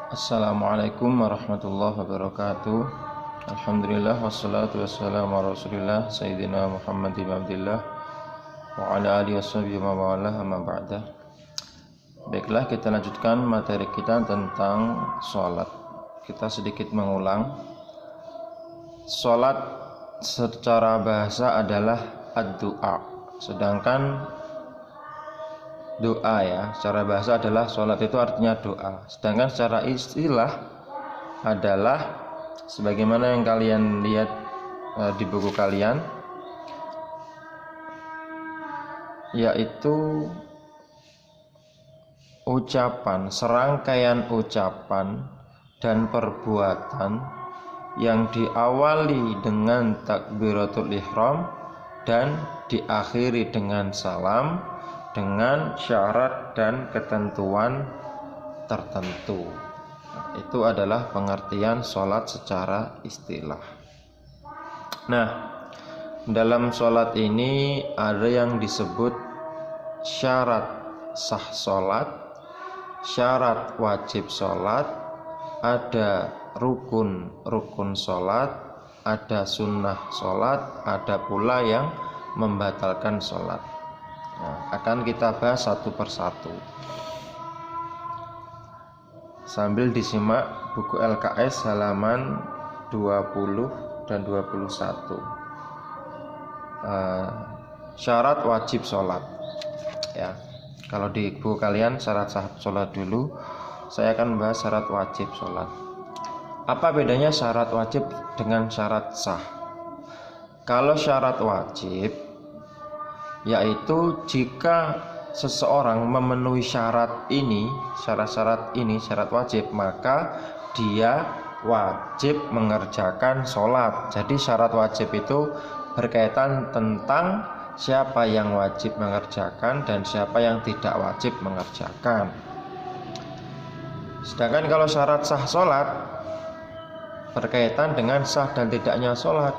Assalamualaikum warahmatullahi wabarakatuh. Alhamdulillah wassalatu wassalamu ala Rasulillah Sayyidina Muhammad bin Abdillah wa ala alihi washabihi wa mawalah amma ba'da. Baiklah, kita lanjutkan materi kita tentang sholat. Kita sedikit mengulang. Sholat secara bahasa adalah ad-du'a, sedangkan doa secara bahasa adalah sholat itu artinya doa, sedangkan secara istilah adalah sebagaimana yang kalian lihat di buku kalian, yaitu ucapan, serangkaian ucapan dan perbuatan yang diawali dengan takbiratul ihram dan diakhiri dengan salam dengan syarat dan ketentuan tertentu. Itu adalah pengertian sholat secara istilah. Nah, dalam sholat ini ada yang disebut syarat sah sholat, syarat wajib sholat, ada rukun sholat, ada sunnah sholat, ada pula yang membatalkan sholat. Nah, akan kita bahas satu persatu sambil disimak buku LKS halaman 20 dan 21. Syarat wajib sholat ya. Kalau di buku kalian syarat sah sholat dulu, saya akan membahas syarat wajib sholat. Apa bedanya syarat wajib dengan syarat sah? Kalau syarat wajib yaitu jika seseorang memenuhi syarat ini, syarat wajib, maka dia wajib mengerjakan sholat. Jadi syarat wajib itu berkaitan tentang siapa yang wajib mengerjakan dan siapa yang tidak wajib mengerjakan. Sedangkan kalau syarat sah sholat berkaitan dengan sah dan tidaknya sholat.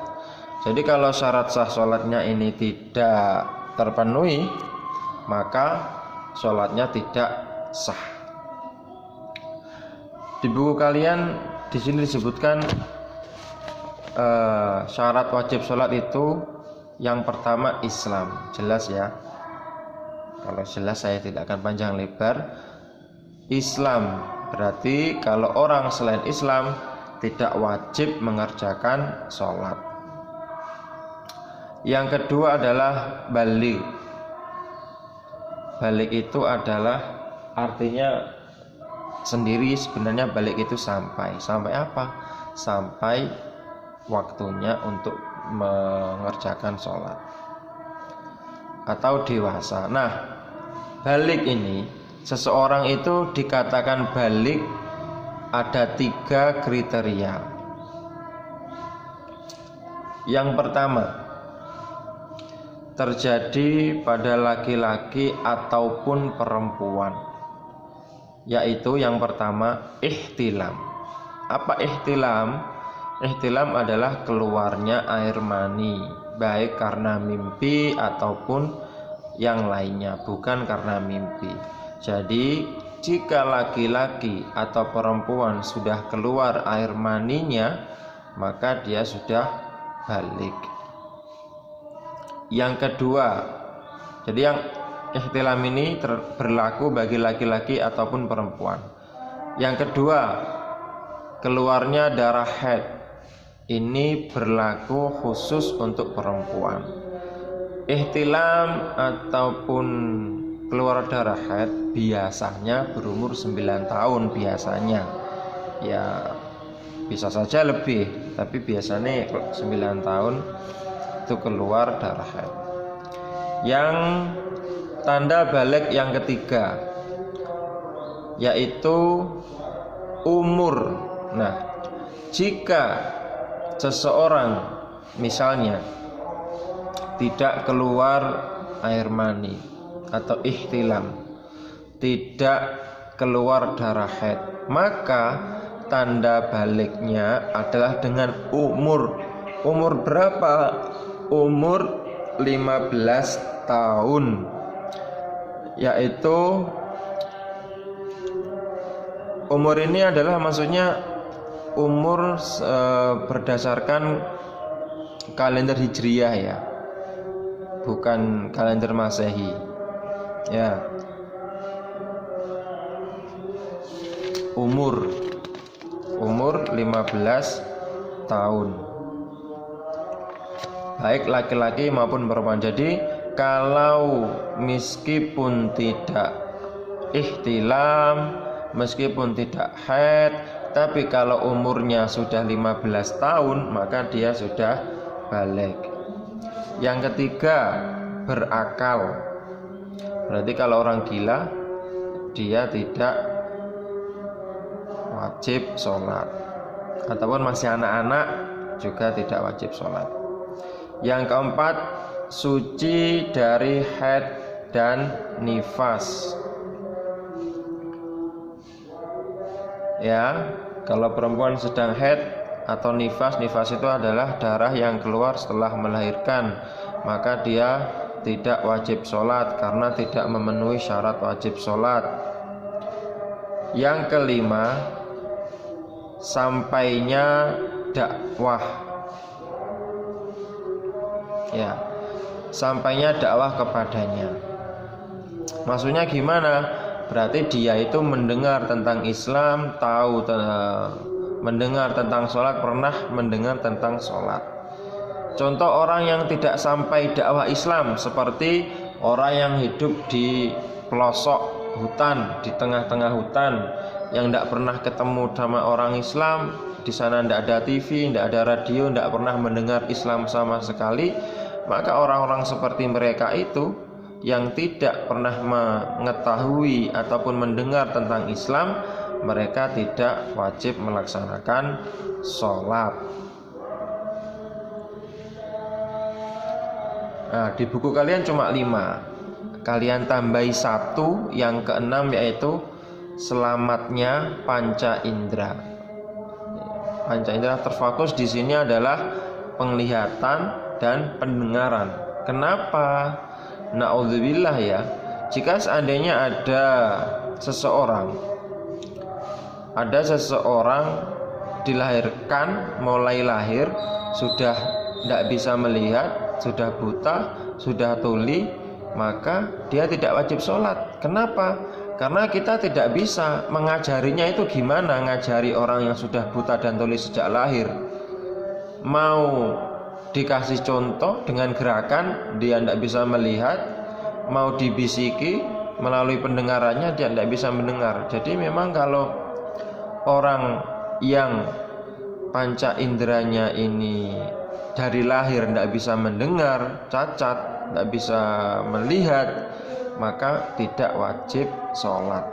Jadi kalau syarat sah sholatnya ini tidak terpenuhi, maka sholatnya tidak sah. Di buku kalian di sini disebutkan syarat wajib sholat itu yang pertama Islam, jelas ya. Kalau jelas saya tidak akan panjang lebar. Islam berarti kalau orang selain Islam tidak wajib mengerjakan sholat. Yang kedua adalah baligh. Baligh itu adalah artinya sendiri, sebenarnya baligh itu sampai apa? Sampai waktunya untuk mengerjakan sholat atau dewasa. Nah, baligh ini, seseorang itu dikatakan baligh ada 3 kriteria. Yang pertama, terjadi pada laki-laki ataupun perempuan, yaitu yang pertama ihtilam. Apa ihtilam? Ihtilam adalah keluarnya air mani, baik karena mimpi ataupun yang lainnya, bukan karena mimpi. Jadi jika laki-laki atau perempuan sudah keluar air maninya, maka dia sudah baligh. Yang kedua, jadi yang ihtilam ini berlaku bagi laki-laki ataupun perempuan. Yang kedua, keluarnya darah haid. Ini berlaku khusus untuk perempuan. Ihtilam ataupun keluar darah haid biasanya berumur 9 tahun biasanya. Ya, bisa saja lebih, tapi biasanya 9 tahun itu keluar darah haid. Yang tanda baligh yang ketiga yaitu umur. Nah, jika seseorang misalnya tidak keluar air mani atau ihtilam, tidak keluar darah haid, maka tanda balighnya adalah dengan umur. Umur berapa? Umur 15 tahun, yaitu Umur ini adalah maksudnya umur berdasarkan kalender Hijriyah ya, bukan kalender Masehi ya. Umur 15 tahun, baik laki-laki maupun perempuan. Jadi kalau meskipun tidak ihtilam, meskipun tidak haid, tapi kalau umurnya sudah 15 tahun maka dia sudah balik. Yang ketiga, berakal. Berarti kalau orang gila dia tidak wajib sholat, ataupun masih anak-anak juga tidak wajib sholat. Yang keempat, suci dari haid dan nifas ya. Kalau perempuan sedang haid atau nifas itu adalah darah yang keluar setelah melahirkan, maka dia tidak wajib sholat karena tidak memenuhi syarat wajib sholat. Yang kelima, sampainya dakwah ya, sampainya dakwah kepadanya. Maksudnya gimana? Berarti dia itu mendengar tentang Islam, tahu mendengar tentang sholat, pernah mendengar tentang sholat. Contoh orang yang tidak sampai dakwah Islam seperti orang yang hidup di pelosok hutan, di tengah-tengah hutan, yang tidak pernah ketemu sama orang Islam. Di sana tidak ada TV, tidak ada radio, tidak pernah mendengar Islam sama sekali. Maka orang-orang seperti mereka itu yang tidak pernah mengetahui ataupun mendengar tentang Islam, mereka tidak wajib melaksanakan sholat. Nah, di buku kalian cuma 5, kalian tambahi 1 yang keenam, yaitu selamatnya panca indera. Panca indera terfokus di sini adalah penglihatan dan pendengaran. Kenapa? Na'udzubillah ya, jika seandainya ada seseorang dilahirkan, mulai lahir sudah tidak bisa melihat, sudah buta, sudah tuli, maka dia tidak wajib sholat. Kenapa? Karena kita tidak bisa mengajarinya. Itu gimana ngajari orang yang sudah buta dan tuli sejak lahir? Mau dikasih contoh dengan gerakan, dia tidak bisa melihat. Mau dibisiki melalui pendengarannya, dia tidak bisa mendengar. Jadi memang kalau orang yang panca inderanya ini dari lahir tidak bisa mendengar, cacat, tidak bisa melihat, maka tidak wajib sholat.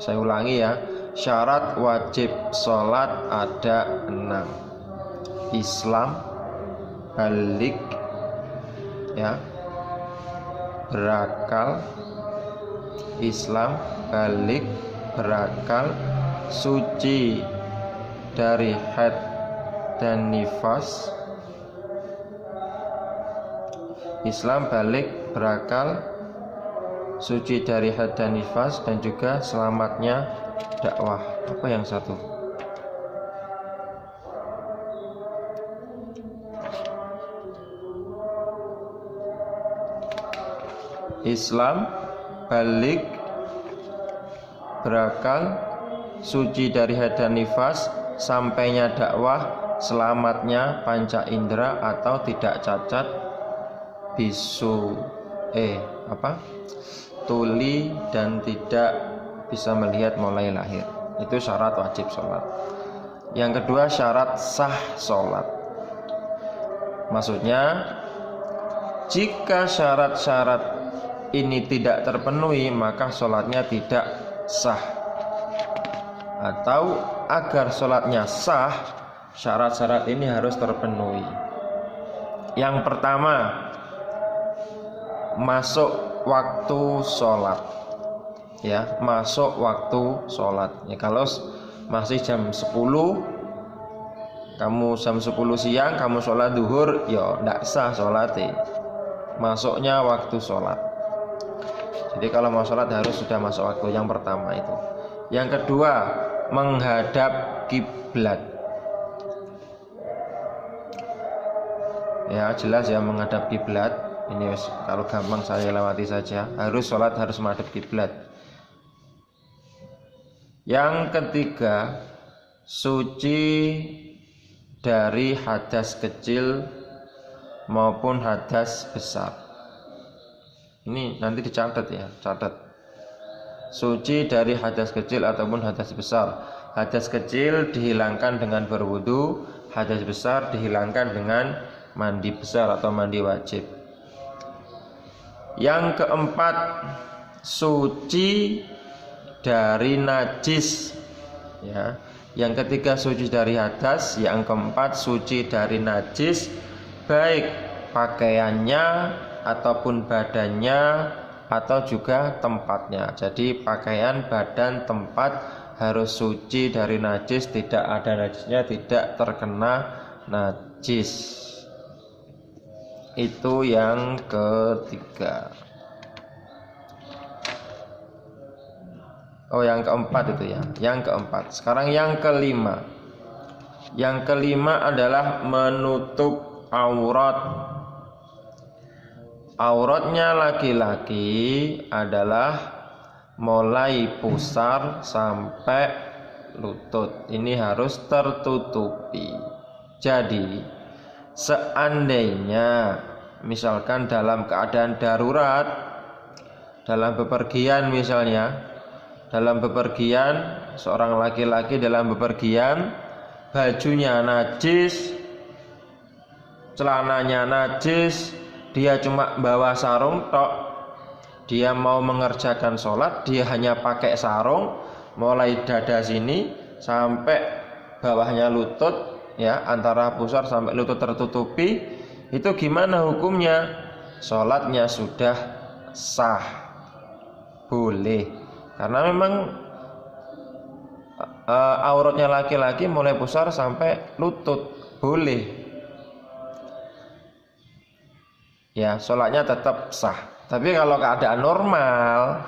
Saya ulangi ya, syarat wajib sholat ada 6. Islam, balik ya, berakal. Islam, balik, berakal, suci dari haid dan nifas. Islam, balik, berakal, suci dari haid dan nifas, dan juga selamatnya dakwah. Apa yang satu? Islam, balik, berakal, suci dari haid dan nifas, sampainya dakwah, selamatnya panca indera atau tidak cacat, bisu tuli dan tidak bisa melihat mulai lahir. Itu syarat wajib sholat. Yang kedua, syarat sah sholat. Maksudnya jika syarat-syarat ini tidak terpenuhi, maka sholatnya tidak sah. Atau agar sholatnya sah, syarat-syarat ini harus terpenuhi. Yang pertama, masuk waktu sholat ya, masuk waktu sholat ya. Kalau masih jam 10, kamu jam 10 siang kamu sholat duhur, ya tidak sah sholatnya. Masuknya waktu sholat. Jadi kalau mau sholat harus sudah masuk waktu. Yang pertama itu. Yang kedua, menghadap kiblat. Ya jelas ya, menghadap kiblat. Ini kalau gampang saya lewati saja. Sholat harus menghadap kiblat. Yang ketiga, suci dari hadas kecil maupun hadas besar. Ini nanti dicatat ya, catat. Suci dari hadas kecil ataupun hadas besar. Hadas kecil dihilangkan dengan berwudu, hadas besar dihilangkan dengan mandi besar atau mandi wajib. Yang keempat, suci dari najis. Ya. Yang ketiga suci dari hadas, yang keempat suci dari najis, baik pakaiannya ataupun badannya atau juga tempatnya. Jadi pakaian, badan, tempat harus suci dari najis, tidak ada najisnya, tidak terkena najis. Itu yang ketiga. Oh, yang keempat itu ya. Yang keempat. Sekarang yang kelima. Yang kelima adalah menutup aurat. Auratnya laki-laki adalah mulai pusar sampai lutut. Ini harus tertutupi. Jadi seandainya misalkan dalam keadaan darurat, dalam bepergian misalnya, dalam bepergian, seorang laki-laki dalam bepergian, bajunya najis, celananya najis, dia cuma bawa sarung tok, dia mau mengerjakan sholat, dia hanya pakai sarung mulai dada sini sampai bawahnya lutut, ya, antara pusar sampai lutut tertutupi. Itu gimana hukumnya? Sholatnya sudah sah, boleh, karena memang auratnya laki-laki mulai pusar sampai lutut, boleh, ya, sholatnya tetap sah. Tapi kalau keadaan normal,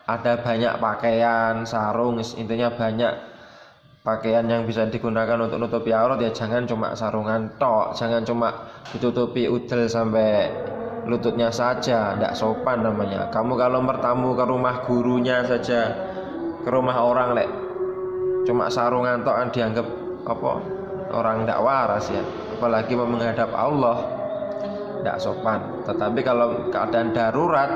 ada banyak pakaian, sarung, intinya banyak pakaian yang bisa digunakan untuk nutupi aurat, ya jangan cuma sarungan tok, jangan cuma ditutupi udel sampai lututnya saja, tidak sopan namanya. Kamu kalau bertamu ke rumah gurunya saja, ke rumah orang lek cuma sarungan tok kan dianggap apa? Orang tidak waras ya, apalagi menghadap Allah, tidak sopan. Tetapi kalau keadaan darurat,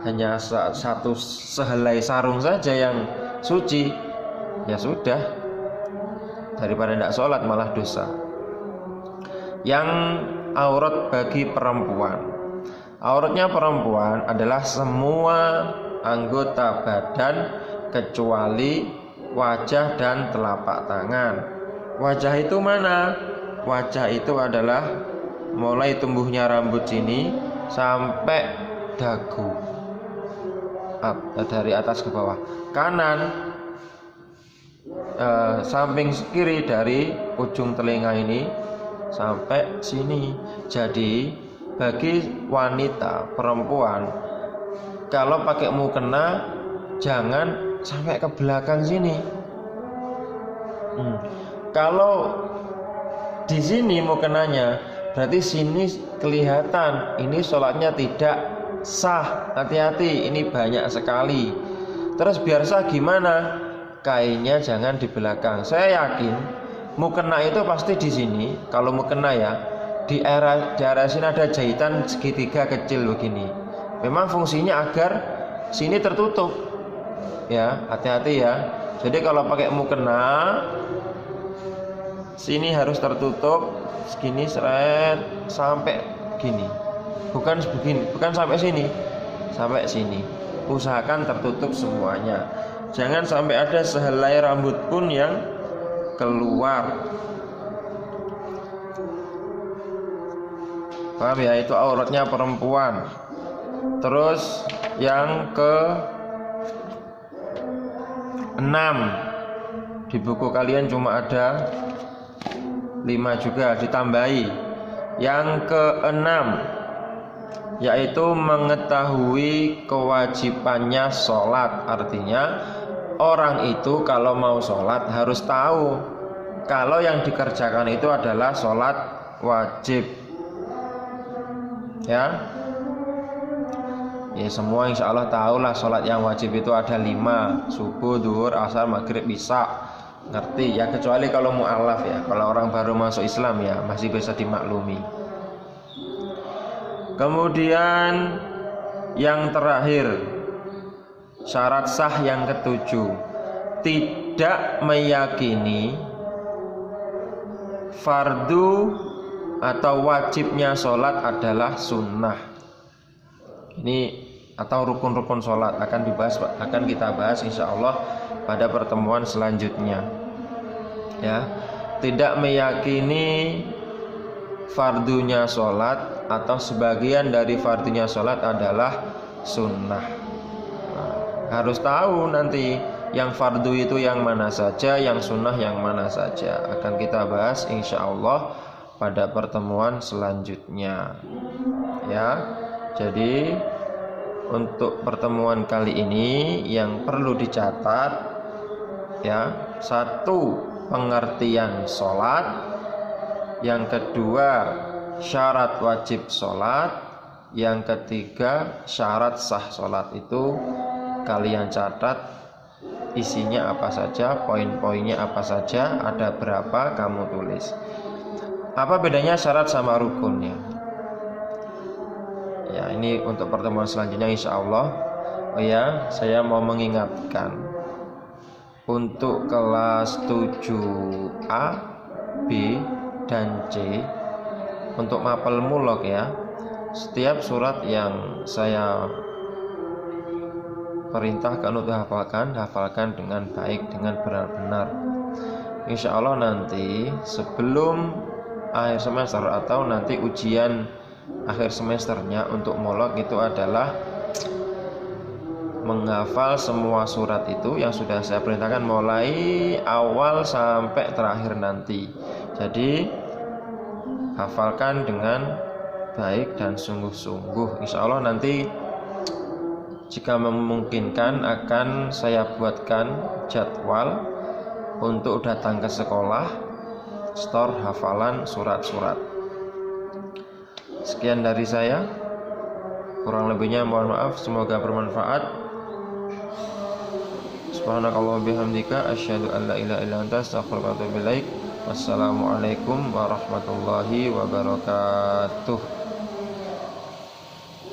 hanya satu sehelai sarung saja yang suci, ya sudah, daripada tidak sholat malah dosa. Yang aurat bagi perempuan, auratnya perempuan adalah semua anggota badan kecuali wajah dan telapak tangan. Wajah itu mana? Wajah itu adalah mulai tumbuhnya rambut sini sampai dagu, dari atas ke bawah. Kanan samping kiri dari ujung telinga ini sampai sini. Jadi bagi wanita, perempuan, kalau pakai mukena jangan sampai ke belakang sini. Kalau di sini mukenanya, berarti sini kelihatan, ini sholatnya tidak sah. Hati-hati, ini banyak sekali. Terus biar sah gimana? Kainnya jangan di belakang. Saya yakin mukena itu pasti di sini. Kalau mukena ya, di area sini ada jahitan segitiga kecil begini. Memang fungsinya agar sini tertutup. Ya, hati-hati ya. Jadi kalau pakai mukena, sini harus tertutup segini, seret sampai gini. Bukan begini, bukan sampai sini. Sampai sini. Usahakan tertutup semuanya. Jangan sampai ada sehelai rambut pun yang keluar. Paham ya? Itu auratnya perempuan. Terus yang ke 6, di buku kalian cuma ada 5 juga, ditambahi. Yang ke-6 yaitu mengetahui kewajibannya sholat. Artinya orang itu kalau mau sholat harus tahu kalau yang dikerjakan itu adalah sholat wajib. Ya, semua insya Allah tahulah sholat yang wajib itu ada 5, subuh, duhur, asar, maghrib, isya, ngerti ya, kecuali kalau mu'alaf ya, kalau orang baru masuk Islam ya masih bisa dimaklumi. Kemudian yang terakhir, syarat sah yang ketujuh, tidak meyakini fardu atau wajibnya sholat adalah sunnah. Ini atau rukun-rukun sholat akan kita bahas insya Allah pada pertemuan selanjutnya. Ya, tidak meyakini fardunya sholat atau sebagian dari fardunya sholat adalah sunnah. Harus tahu nanti yang fardu itu yang mana saja, yang sunnah yang mana saja. Akan kita bahas insya Allah pada pertemuan selanjutnya. Ya, jadi untuk pertemuan kali ini yang perlu dicatat ya, 1, pengertian sholat, yang kedua syarat wajib sholat, yang ketiga syarat sah sholat. Itu kalian catat isinya apa saja, poin-poinnya apa saja, ada berapa kamu tulis. Apa bedanya syarat sama rukunnya? Ya, ini untuk pertemuan selanjutnya insya Allah. Oh ya, saya mau mengingatkan untuk kelas 7A, B, dan C untuk mapel mulog ya, setiap surat yang saya perintahkan untuk hafalkan dengan baik, dengan benar-benar. Insya Allah nanti sebelum akhir semester atau nanti ujian akhir semesternya untuk mulog itu adalah menghafal semua surat itu yang sudah saya perintahkan mulai awal sampai terakhir nanti. Jadi hafalkan dengan baik dan sungguh-sungguh. Insya Allah nanti jika memungkinkan akan saya buatkan jadwal untuk datang ke sekolah, store hafalan surat-surat. Sekian dari saya, kurang lebihnya mohon maaf, semoga bermanfaat. Subhanakallah bihamdika asyhadu an la ilaha illa anta astaghfiruka wa atubu ilaik. Wassalamualaikum warahmatullahi wabarakatuh.